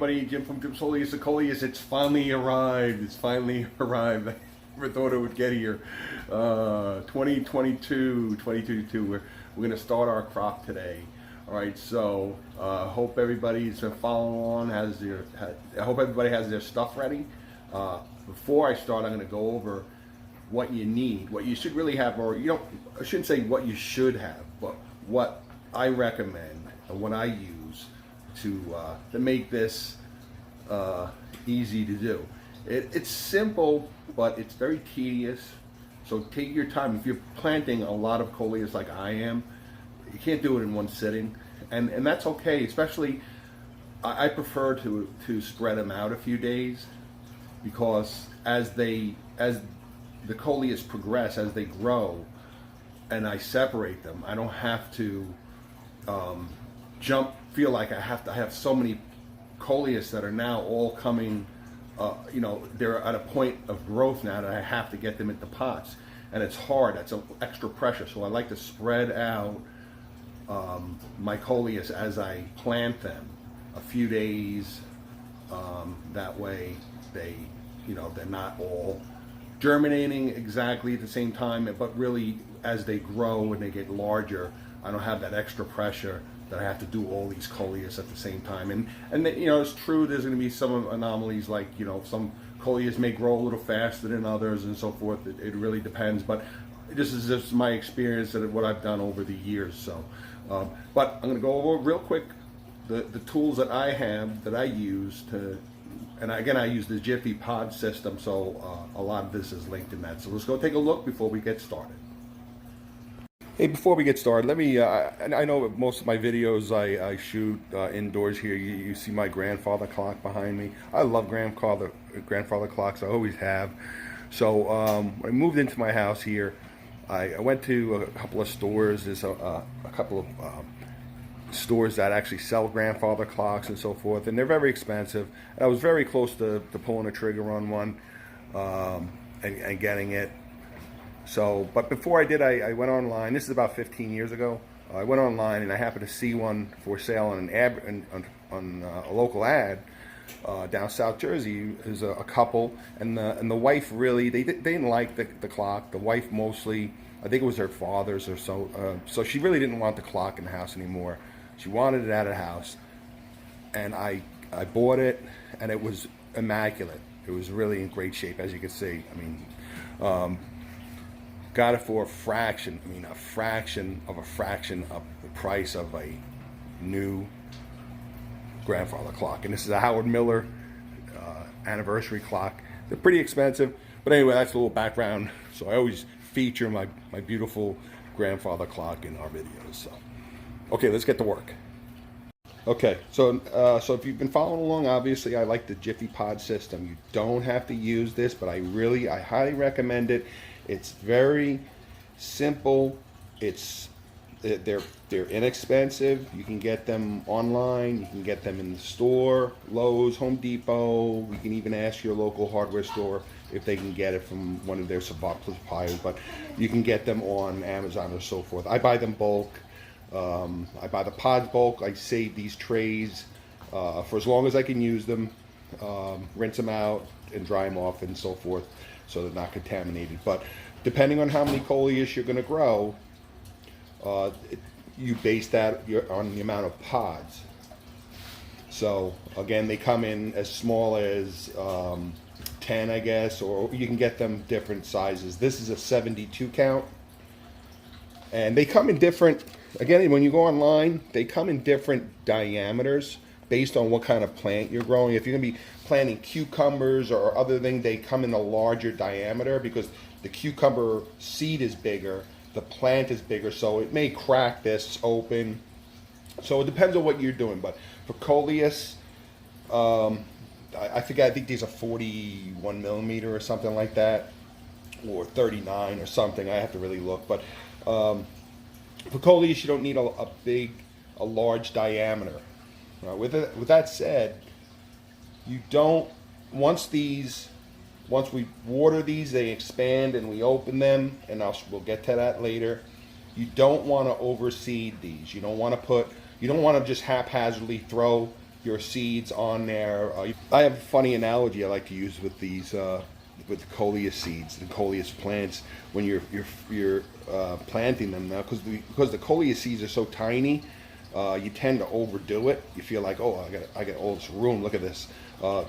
everybody. Jim from Coleus. It's finally arrived. It's finally arrived. I never thought it would get here. 2022. We're going to start our crop today. All right, so hope everybody's following on. I hope everybody has their stuff ready. Before I start, I'm going to go over what you need, what you should really have, or I shouldn't say what you should have, but what I recommend and what I use to make this easy to do. It's simple, but it's very tedious. So take your time. If you're planting a lot of Coleus like I am, you can't do it in one sitting, and that's okay. Especially, I prefer to spread them out a few days, because as the Coleus progress, as they grow, and I separate them, I don't have to feel like I have to have so many Coleus that are now all coming, they're at a point of growth now that I have to get them into pots. And it's hard, that's extra pressure. So I like to spread out my Coleus as I plant them a few days. That way they're not all germinating exactly at the same time, but really as they grow and they get larger, I don't have that extra pressure that I have to do all these Coleus at the same time. And it's true, there's going to be some anomalies, like some Coleus may grow a little faster than others and so forth. It really depends, but this is just my experience and what I've done over the years. So but I'm going to go over real quick the tools that I have, that I use to. And again, I use the Jiffy pod system, so a lot of this is linked in that. So let's go take a look before we get started. Hey, before we get started, let me, I know most of my videos I shoot indoors here. You see my grandfather clock behind me. I love grandfather clocks, I always have. So when I moved into my house here, I went to a couple of stores. There's a couple of stores that actually sell grandfather clocks and so forth, and they're very expensive. And I was very close to pulling a trigger on one and getting it. So, but before I did, I went online. This is about 15 years ago. I went online and I happened to see one for sale on on a local ad down South Jersey. There's a couple, and the wife really they didn't like the clock. The wife mostly, I think it was her father's or so. So she really didn't want the clock in the house anymore. She wanted it out of the house, and I bought it, and it was immaculate. It was really in great shape, as you can see. I mean, got it for a fraction of the price of a new grandfather clock. And this is a Howard Miller anniversary clock. They're pretty expensive, but anyway, that's a little background. So I always feature my beautiful grandfather clock in our videos. So, okay, let's get to work. Okay, so if you've been following along, obviously I like the Jiffy Pod system. You don't have to use this, but I highly recommend it. It's very simple. They're inexpensive. You can get them online. You can get them in the store, Lowe's, Home Depot. You can even ask your local hardware store if they can get it from one of their suppliers. But you can get them on Amazon or so forth. I buy them bulk. I buy the pods bulk. I save these trays for as long as I can use them. Rinse them out and dry them off and so forth, so they're not contaminated. But depending on how many Coleus you're going to grow, you base that on the amount of pods. So again, they come in as small as 10, I guess, or you can get them different sizes. This is a 72 count, and they come in different. Again, when you go online, they come in different diameters based on what kind of plant you're growing. If you're going to be planting cucumbers or other things, they come in a larger diameter because the cucumber seed is bigger, the plant is bigger, so it may crack this open. So it depends on what you're doing. But for Coleus, I think these are 41 millimeter or something like that, or 39 or something. I have to really look. But for Coleus, you don't need a large diameter. With that said, you don't, once we water these, they expand and we open them, and we'll get to that later. You don't want to overseed these. You don't want to just haphazardly throw your seeds on there. I have a funny analogy I like to use with these with the Coleus seeds and Coleus plants when you're planting them now, because the Coleus seeds are so tiny. You tend to overdo it. You feel like, oh, I got all this room. Look at this.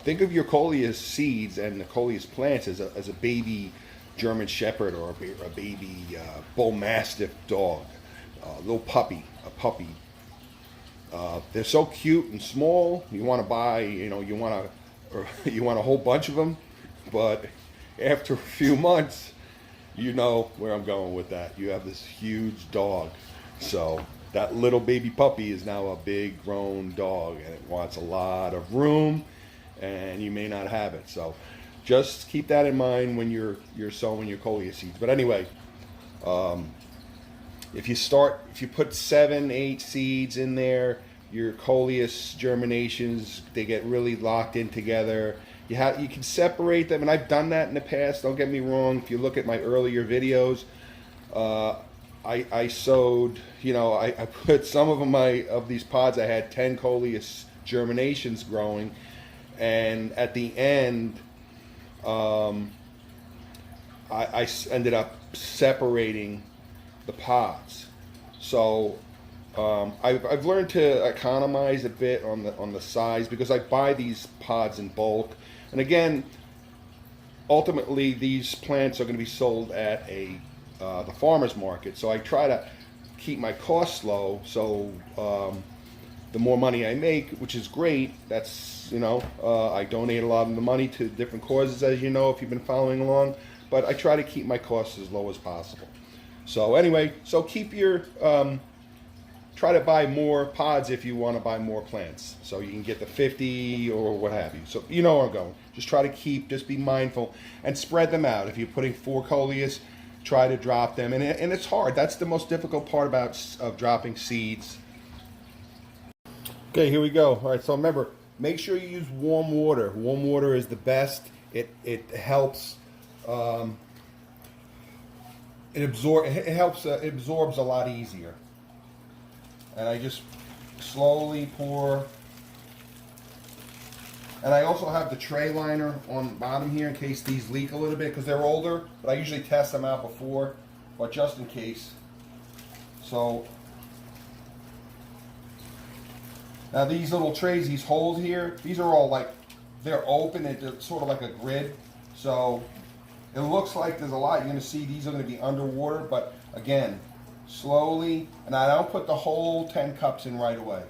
Think of your Coleus seeds and the Coleus plants as a baby German Shepherd or a baby Bull Mastiff dog, a little puppy, a puppy. They're so cute and small. You want to buy, you want a whole bunch of them, but after a few months, you know where I'm going with that. You have this huge dog, so that little baby puppy is now a big grown dog, and it wants a lot of room, and you may not have it. So just keep that in mind when you're sowing your Coleus seeds. But anyway, if you put 7, 8 seeds in there, your Coleus germinations, they get really locked in together. You can separate them, and I've done that in the past. Don't get me wrong. If you look at my earlier videos, I sowed, I put some of these pods. I had 10 Coleus germinations growing, and at the end, I ended up separating the pods. So I've learned to economize a bit on the size, because I buy these pods in bulk. And again, ultimately, these plants are going to be sold at the farmer's market. So I try to keep my costs low. So the more money I make, which is great, that's, I donate a lot of the money to different causes, as you know, if you've been following along. But I try to keep my costs as low as possible. So anyway, keep your, try to buy more pods if you want to buy more plants. So you can get the 50 or what have you. So you know where I'm going. Just be mindful and spread them out. If you're putting 4 Coleus, try to drop them. And it's hard. That's the most difficult part of dropping seeds. Okay, here we go. All right, so remember, make sure you use warm water. Warm water is the best. It helps. It absorbs a lot easier. And I just slowly pour. And I also have the tray liner on the bottom here in case these leak a little bit, because they're older. But I usually test them out before, but just in case. So now these little trays, these holes here, these are all they're open. It's sort of like a grid. So it looks like there's a lot. You're going to see these are going to be underwater, but again, slowly. And I don't put the whole 10 cups in right away.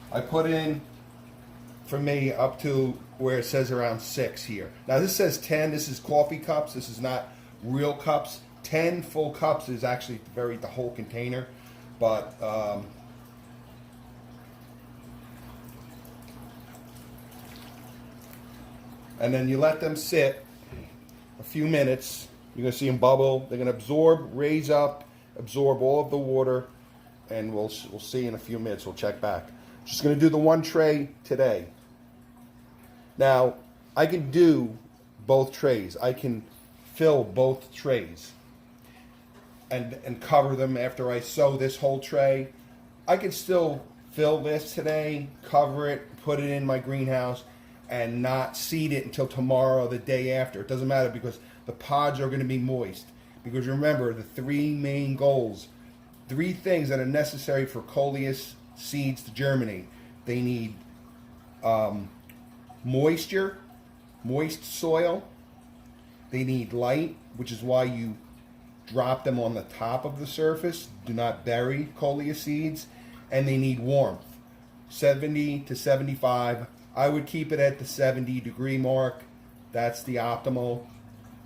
I put in, for me, up to where it says around 6 here. Now this says 10. This is coffee cups. This is not real cups. 10 full cups is actually the whole container. But and then you let them sit a few minutes. You're going to see them bubble. They're going to absorb, raise up, absorb all of the water, and we'll see in a few minutes. We'll check back. Just going to do the one tray today. Now, I can do both trays. I can fill both trays and cover them after I sow this whole tray. I can still fill this today, cover it, put it in my greenhouse, and not seed it until tomorrow or the day after. It doesn't matter, because the pods are going to be moist. Because remember, the 3 main goals, 3 things that are necessary for Coleus seeds to germinate. They need moisture, moist soil. They need light, which is why you drop them on the top of the surface. Do not bury Coleus seeds. And they need warmth, 70 to 75. I would keep it at the 70-degree mark. That's the optimal.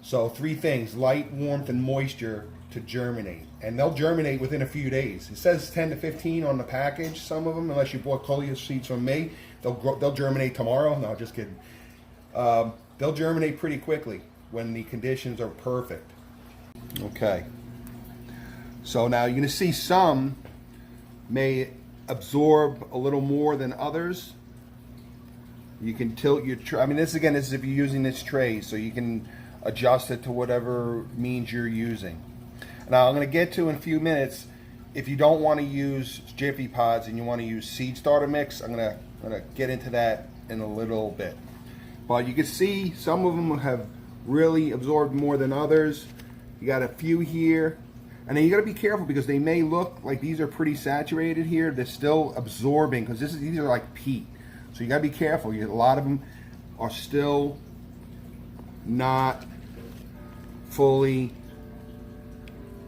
So 3 things: light, warmth, and moisture to germinate. And they'll germinate within a few days. It says 10 to 15 on the package, some of them, unless you bought Coleus seeds from me. They'll germinate tomorrow. No, just kidding. They'll germinate pretty quickly when the conditions are perfect. Okay. So now you're going to see some may absorb a little more than others. You can tilt your tray. I mean, this is if you're using this tray, so you can adjust it to whatever means you're using. Now, I'm going to get to in a few minutes if you don't want to use Jiffy Pods and you want to use seed starter mix, I'm gonna get into that in a little bit. But you can see some of them have really absorbed more than others. You got a few here, and then you got to be careful because they may look like these are pretty saturated here. They're still absorbing because these are like peat, so you got to be careful. A lot of them are still not fully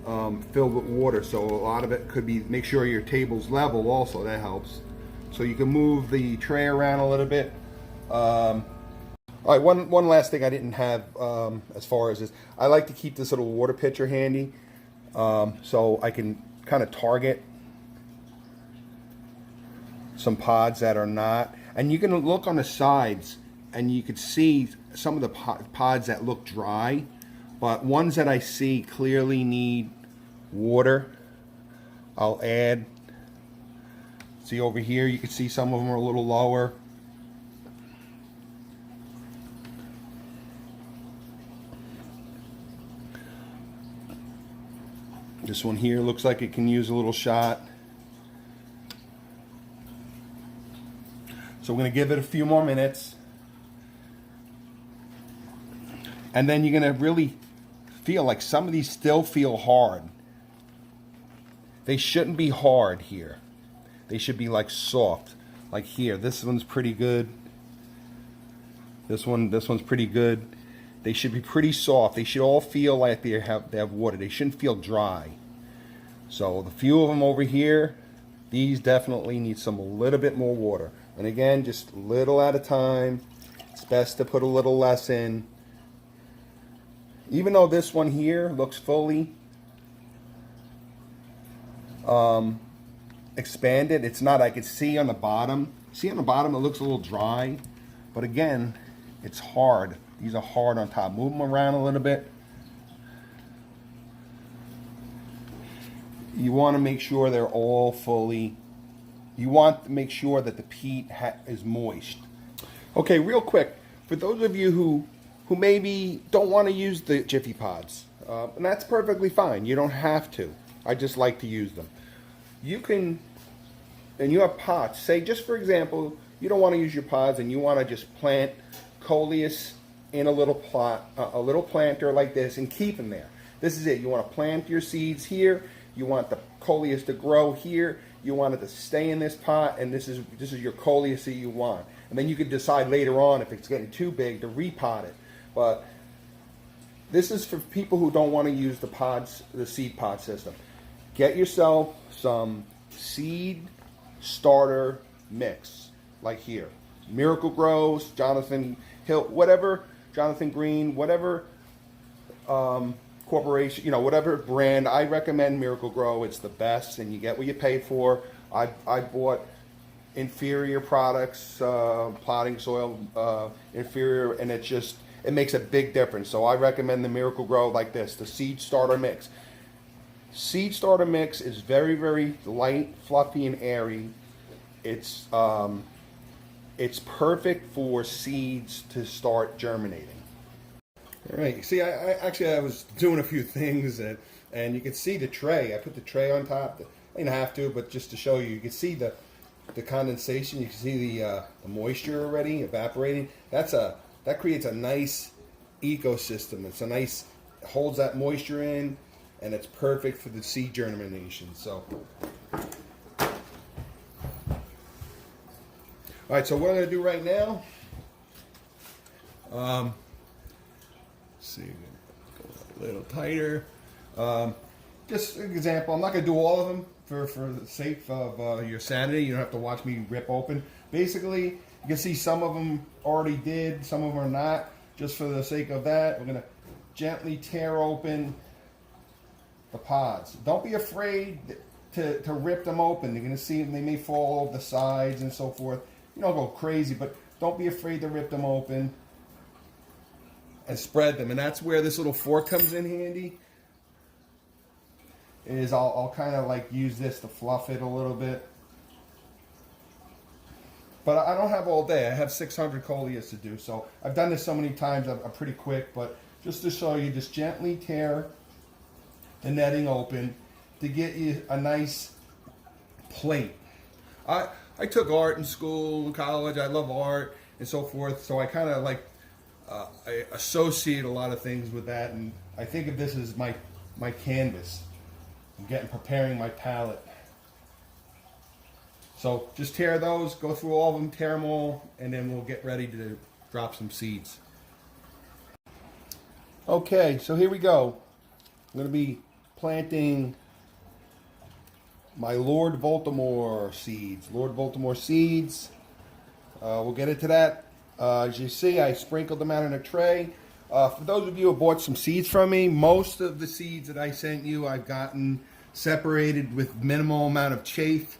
filled with water, so a lot of it could be, make sure your table's level also, that helps. So you can move the tray around a little bit. All right, one last thing I didn't have as far as this, I like to keep this little water pitcher handy so I can kind of target some pods that are not, and you can look on the sides and you can see some of the pods that look dry, but ones that I see clearly need water, I'll add. See over here, you can see some of them are a little lower. This one here looks like it can use a little shot. So we're going to give it a few more minutes. And then you're going to really feel like some of these still feel hard. They shouldn't be hard here. They should be like soft. Like here, this one's pretty good. This one's pretty good. They should be pretty soft. They should all feel like they have water. They shouldn't feel dry. So the few of them over here, these definitely need a little bit more water. And again, just a little at a time. It's best to put a little less in. Even though this one here looks fully expanded, it's not. I could see on the bottom. See on the bottom it looks a little dry. But again, it's hard. These are hard on top. Move them around a little bit. You want to make sure they're all fully, you want to make sure that the peat is moist. Okay, real quick, for those of you who maybe don't want to use the Jiffy Pods, and that's perfectly fine. You don't have to. I just like to use them. You can, and you have pots. Say, just for example, you don't want to use your pods and you want to just plant Coleus in a little plot, a little planter like this, and keep them there. This is it. You want to plant your seeds here. You want the Coleus to grow here. You want it to stay in this pot, and this is your Coleus that you want. And then you can decide later on if it's getting too big to repot it. But this is for people who don't want to use the pods, the seed pod system. Get yourself some seed starter mix, like here. Miracle Grows, Jonathan Hill, whatever, Jonathan Green, whatever corporation, whatever brand. I recommend Miracle Grow. It's the best, and you get what you pay for. I bought inferior products, plotting soil, inferior, and it makes a big difference. So I recommend the Miracle Grow like this, the Seed Starter Mix. Seed Starter Mix is very, very light, fluffy, and airy. It's perfect for seeds to start germinating. All right, see, I was doing a few things, and you can see the tray. I put the tray on top. I didn't have to, but just to show you, you can see the condensation. You can see the moisture already evaporating. That creates a nice ecosystem. It's a nice, holds that moisture in, and it's perfect for the seed germination. So, all right. So what I'm going to do right now. See, go a little tighter. Just an example. I'm not going to do all of them for the sake of your sanity. You don't have to watch me rip open. Basically, you can see some of them already did, some of them are not. Just for the sake of that, we're going to gently tear open the pods. Don't be afraid to rip them open. You're going to see them, they may fall over the sides and so forth. You don't go crazy, but don't be afraid to rip them open and spread them. And that's where this little fork comes in handy. Is I'll kind of like use this to fluff it a little bit. But I don't have all day. I have 600 Coleus to do. So I've done this so many times, I'm pretty quick. But just to show you, just gently tear the netting open. to get you a nice plate. I took art in school, in college. I love art and so forth. So I kind of like I associate a lot of things with that, and I think of this as my canvas. I'm preparing my palette. So just tear those, go through all of them, tear them all, and then we'll get ready to drop some seeds. Okay, so here we go. I'm going to be planting my Lord Voldemort seeds. Lord Voldemort seeds. We'll get into that. As you see, I sprinkled them out in a tray. For those of you who bought some seeds from me, most of the seeds that I sent you, I've gotten separated with minimal amount of chaff.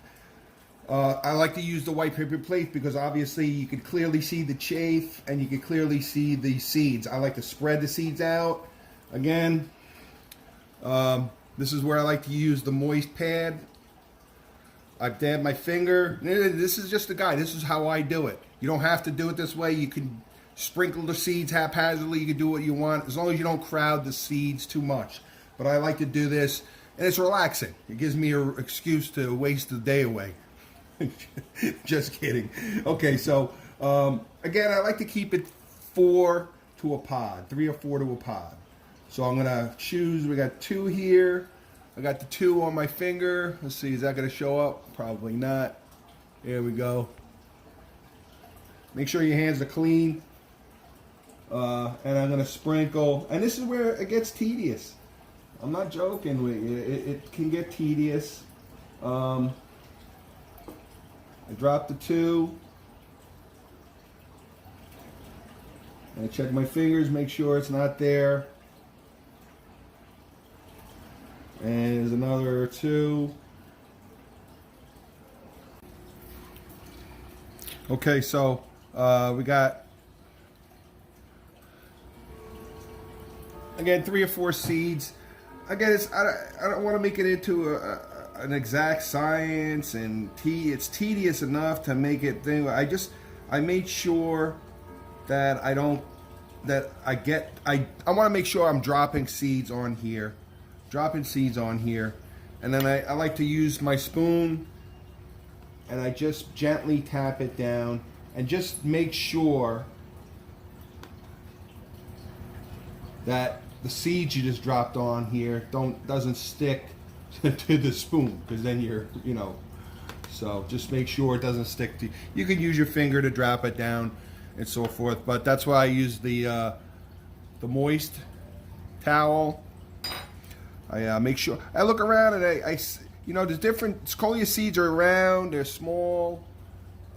I like to use the white paper plate because obviously you can clearly see the chaff and you can clearly see the seeds. I like to spread the seeds out. Again, this is where I like to use the moist pad. I've dabbed my finger. This is just a guide. This is how I do it. You don't have to do it this way. You can sprinkle the seeds haphazardly. You can do what you want as long as you don't crowd the seeds too much. But I like to do this, and it's relaxing. It gives me an excuse to waste the day away. Just kidding. Okay, so again, I like to keep it 4 to a pod, 3 or 4 to a pod. So I'm gonna choose. We got 2 here. I got the 2 on my finger. Let's see, is that gonna show up? Probably not. There we go. Make sure your hands are clean. And I'm gonna sprinkle. And this is where it gets tedious. I'm not joking with you. It can get tedious. I dropped the 2. I check my fingers, make sure it's not there. And there's another 2. Okay, so we got, again, 3 or 4 seeds. Again, I don't want to make it into an exact science, and it's tedious enough to make it thing. I made sure that I want to make sure I'm dropping seeds on here, and then I like to use my spoon, and I just gently tap it down, and just make sure that the seeds you just dropped on here doesn't stick to the spoon, because then so just make sure it doesn't stick to. You can use your finger to drop it down and so forth, but that's why I use the moist towel. I make sure I look around, and I there's different Coleus seeds are around. They're small.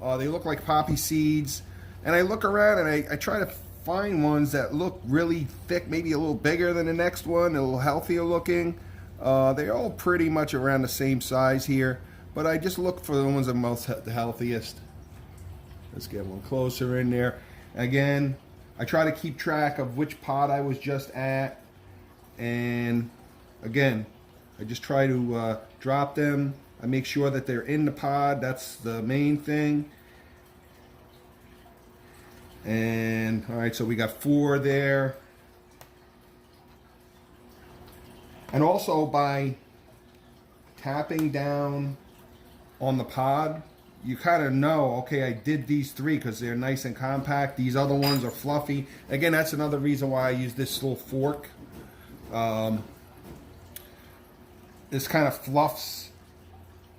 They look like poppy seeds, and I look around and I try to find ones that look really thick, maybe a little bigger than the next one, a little healthier looking. They're all pretty much around the same size here, but I just look for the ones that are most the healthiest. Let's get one closer in there. Again, I try to keep track of which pot I was just at, and again, I just try to drop them. I make sure that they're in the pod. That's the main thing. And all right, so we got 4 there. And also by tapping down on the pod, you kind of know, okay, I did these 3 because they're nice and compact. These other ones are fluffy. Again, that's another reason why I use this little fork. This kind of fluffs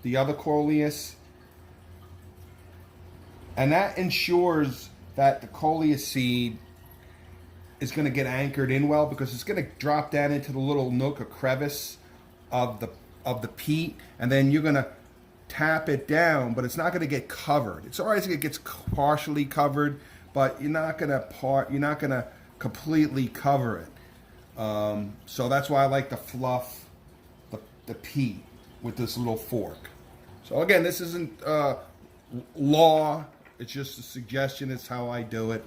the other Coleus. And that ensures that the Coleus seed is going to get anchored in well, because it's going to drop down into the little nook or crevice of the peat, and then you're going to tap it down, but it's not going to get covered. It's alright if it gets partially covered, but you're not going to completely cover it. So that's why I like to fluff the peat with this little fork. So again, this isn't law. It's just a suggestion. It's how I do it.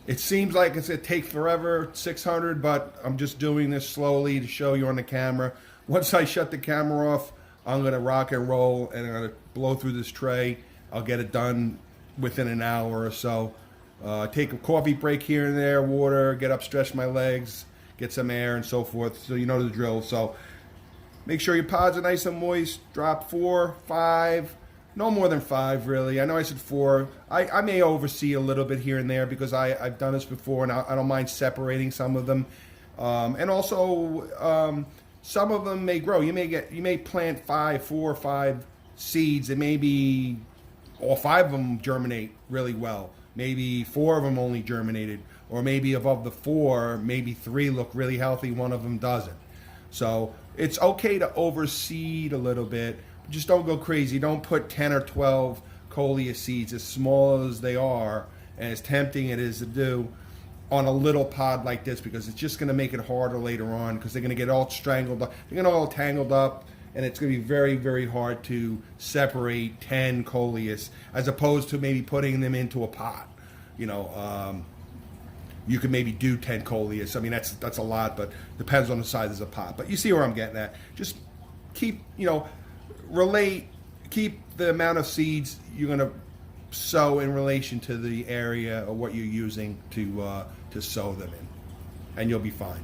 It seems like it's going to take forever, 600, but I'm just doing this slowly to show you on the camera. Once I shut the camera off, I'm going to rock and roll, and I'm going to blow through this tray. I'll get it done within an hour or so. Take a coffee break here and there, water, get up, stretch my legs, get some air and so forth. So you know the drill. So Make sure your pods are nice and moist. Drop 4, 5, no more than 5 really. I know I said 4. I may oversee a little bit here and there because I've done this before, and I don't mind separating some of them. And also, some of them may grow. You may plant 4 or 5 seeds, and maybe all 5 of them germinate really well. Maybe 4 of them only germinated, or maybe above the 4, maybe 3 look really healthy, 1 of them doesn't. So it's okay to overseed a little bit. Just don't go crazy. Don't put 10 or 12 Coleus seeds, as small as they are and as tempting it is to do, on a little pod like this, because it's just going to make it harder later on, because they're going to get all strangled up. They're going to all tangled up, and it's going to be very, very hard to separate 10 Coleus, as opposed to maybe putting them into a pot. You know, you could maybe do 10 Coleus. I mean, that's a lot, but depends on the size of the pot. But you see where I'm getting at. Just keep, keep the amount of seeds you're going to sow in relation to the area or what you're using to sow them in, and you'll be fine.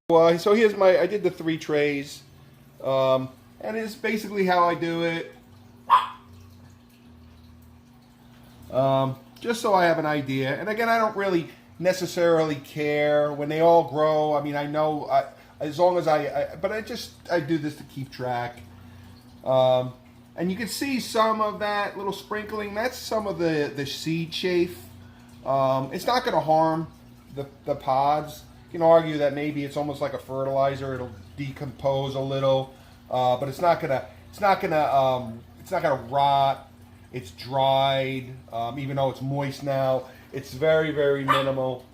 Well, so here's I did the 3 trays, and it's basically how I do it. Just so I have an idea. And again, I don't really necessarily care when they all grow. I mean, I know as long as but I do this to keep track. And you can see some of that little sprinkling. That's some of the seed chaff. It's not going to harm the pods. You can argue that maybe it's almost like a fertilizer. It'll decompose a little, but it's not gonna rot. It's dried, even though it's moist now. It's very, very minimal.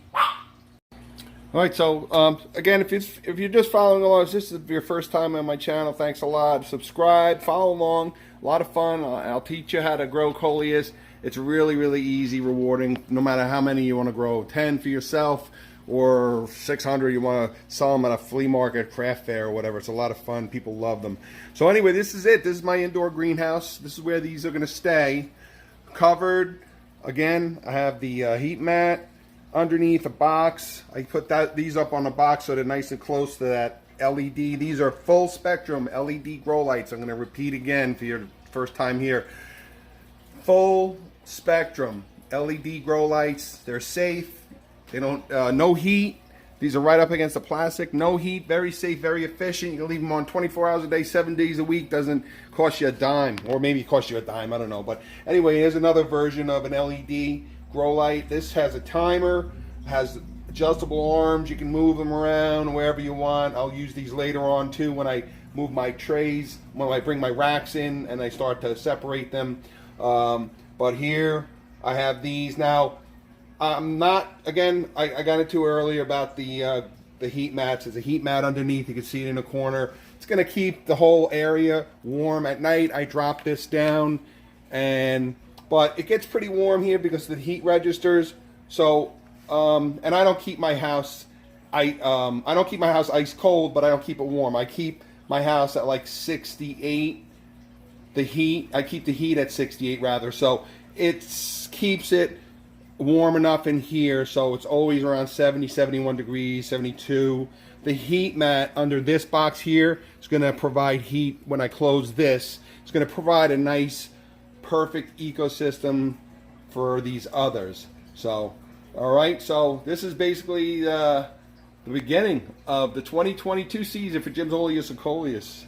All right, so again, if you're just following along, if this is your first time on my channel, thanks a lot. Subscribe, follow along. A lot of fun. I'll teach you how to grow Coleus. It's really, really easy, rewarding, no matter how many you want to grow. 10 for yourself, or 600 you want to sell them at a flea market, craft fair, or whatever. It's a lot of fun. People love them. So anyway, this is it. This is my indoor greenhouse. This is where these are going to stay. Covered. Again, I have the heat mat underneath a box. I put these up on a box so they're nice and close to that LED. These are full spectrum LED grow lights. I'm going to repeat again for your first time here. Full spectrum LED grow lights. They're safe. They don't, no heat. These are right up against the plastic. No heat, very safe, very efficient. You can leave them on 24 hours a day, 7 days a week. Doesn't cost you a dime, or maybe cost you a dime, I don't know. But anyway, here's another version of an LED grow light. This has a timer, has adjustable arms. You can move them around wherever you want. I'll use these later on too when I move my trays, when I bring my racks in and I start to separate them. But here I have these now. I'm not, again, I got into earlier about the heat mats. There's a heat mat underneath. You can see it in the corner. It's going to keep the whole area warm. At night, I drop this down, but it gets pretty warm here because of the heat registers. So, and I don't keep my house, I don't keep my house ice cold, but I don't keep it warm. I keep my house at like 68. I keep the heat at 68 rather. So it keeps it warm enough in here, so it's always around 70, 71 degrees, 72. The heat mat under this box here is going to provide heat when I close this. It's going to provide a nice, perfect ecosystem for these others. So, all right, so this is basically the beginning of the 2022 season for Coleus and Coleus.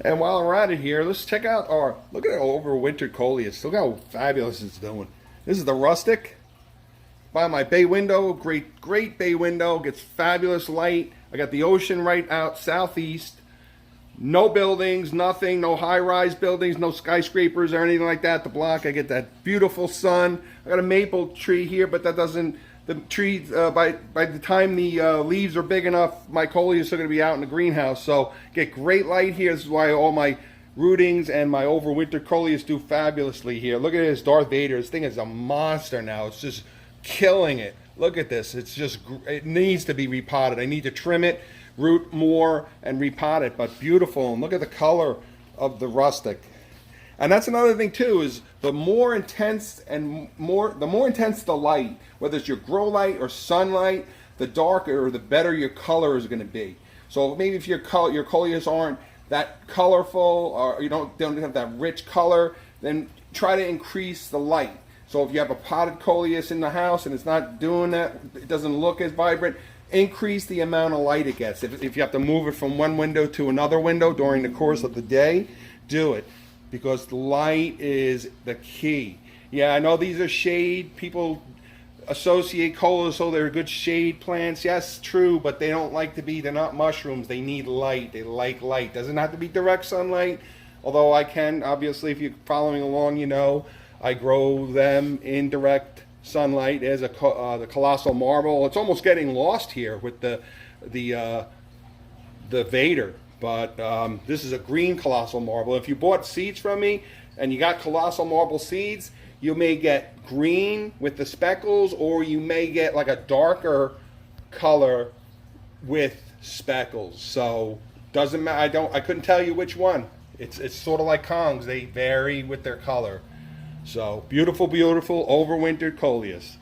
And while we're at it here, let's check out look at our overwintered Coleus. Look how fabulous it's doing. This is the rustic by my bay window. Great bay window. Gets fabulous light. I got the ocean right out southeast. No buildings, nothing, no high-rise buildings, no skyscrapers or anything like that. The block, I get that beautiful sun. I got a maple tree here, but that doesn't. The trees, by the time the leaves are big enough, my Coleus are going to be out in the greenhouse. So get great light here. This is why all my rootings and my overwintered Coleus do fabulously here. Look at this Darth Vader. This thing is a monster now. It's just killing it. Look at this. It needs to be repotted. I need to trim it, root more, and repot it. But beautiful. And look at the color of the rustic. And that's another thing too, is the more intense the light, whether it's your grow light or sunlight, the darker, the better your color is going to be. So maybe if your coleus aren't that colorful, or you don't have that rich color, then try to increase the light. So if you have a potted coleus in the house and it's not doing that, it doesn't look as vibrant, increase the amount of light it gets. If you have to move it from one window to another window during the course of the day, do it, because the light is the key. Yeah, I know these are shade. People associate coleus, so they're good shade plants. Yes, true, but they don't like to be, they're not mushrooms. They need light. They like light. Doesn't have to be direct sunlight, although I can, obviously, if you're following along, you know, I grow them in direct sunlight. There's the colossal marble. It's almost getting lost here with the Vader, but this is a green colossal marble. If you bought seeds from me and you got colossal marble seeds, you may get green with the speckles, or you may get like a darker color with speckles. So doesn't matter. I couldn't tell you which one. It's sort of like Kongs. They vary with their color. So beautiful, beautiful overwintered coleus.